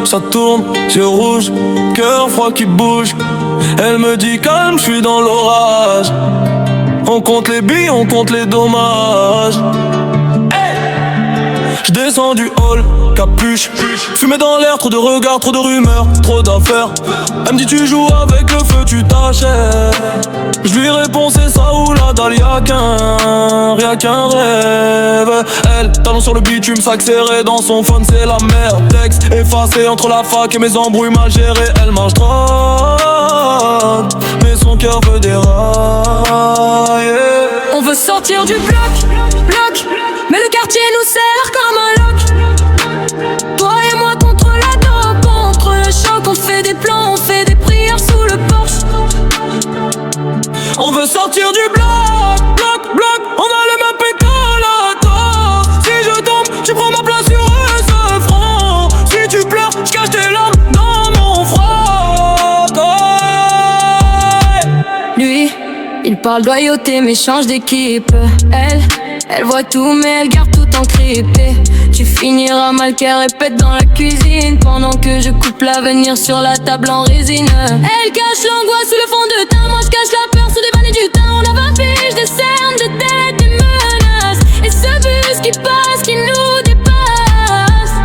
ça tourne, c'est rouge, cœur froid qui bouge. Elle me dit calme, je suis dans l'orage. On compte les billes, on compte les dommages. J'descends du hall, capuche, fumée dans l'air, trop de regards, trop de rumeurs, trop d'affaires. Elle me dit tu joues avec le feu, tu t'achètes. Je lui réponds c'est ça ou la dalle, rien qu'un rêve. Elle, talon sur le bitume, s'accélérer dans son phone, c'est la merde. Texte effacé entre la fac et mes embrouilles mal gérées. Elle marche droite, mais son cœur veut dérailler. On veut sortir du bloc, mais le quartier nous serre comme un lock. Toi et moi contre la dope, contre le choc. On fait des plans, on fait des prières sous le porche. On veut sortir du bloc, on a le même pétale à toi. Si je tombe, tu prends ma place sur ce front. Si tu pleures, je cache tes larmes dans mon froc. Lui, il parle loyauté mais change d'équipe. Elle voit tout mais elle garde tout en crypté. Tu finiras mal qu'elle répète dans la cuisine pendant que je coupe l'avenir sur la table en résine. Elle cache l'angoisse sous le fond de teint, moi je cache la peur sous des vannes du teint. On a 20 piges, des cernes, des dettes, des menaces, et ce bus qui passe, qui nous dépasse.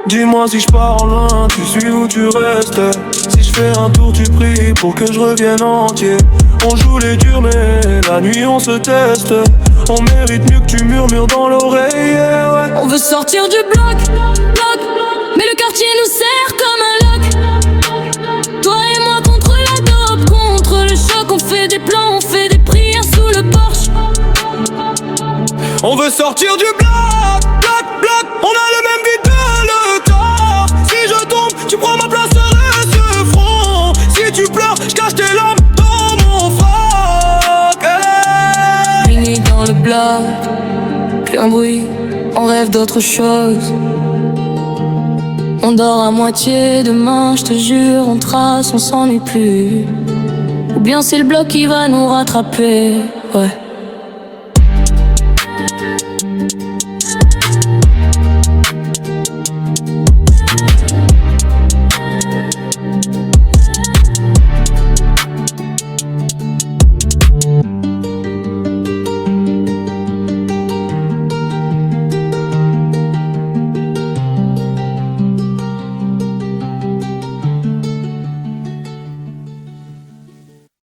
Dis-moi si je pars loin, tu suis ou tu restes. Si je fais un tour, tu pries pour que je revienne entier. On joue les durs mais la nuit on se teste. On mérite mieux que tu murmures dans l'oreille, ouais. On veut sortir du bloc, mais le quartier nous serre comme un lock. Toi et moi contre la dope, contre le choc. On fait des plans, on fait des prières sous le porche. On veut sortir du bloc, on a le même vide de le corps. Si je tombe, tu prends ma place sur ce front. Si tu pleures, je cache tes larmes dans mon froc. Minuit dans le bloc, plus un bruit, on rêve d'autre chose. On dort à moitié, demain je te jure, on trace, on s'ennuie plus. Ou bien c'est le bloc qui va nous rattraper, ouais.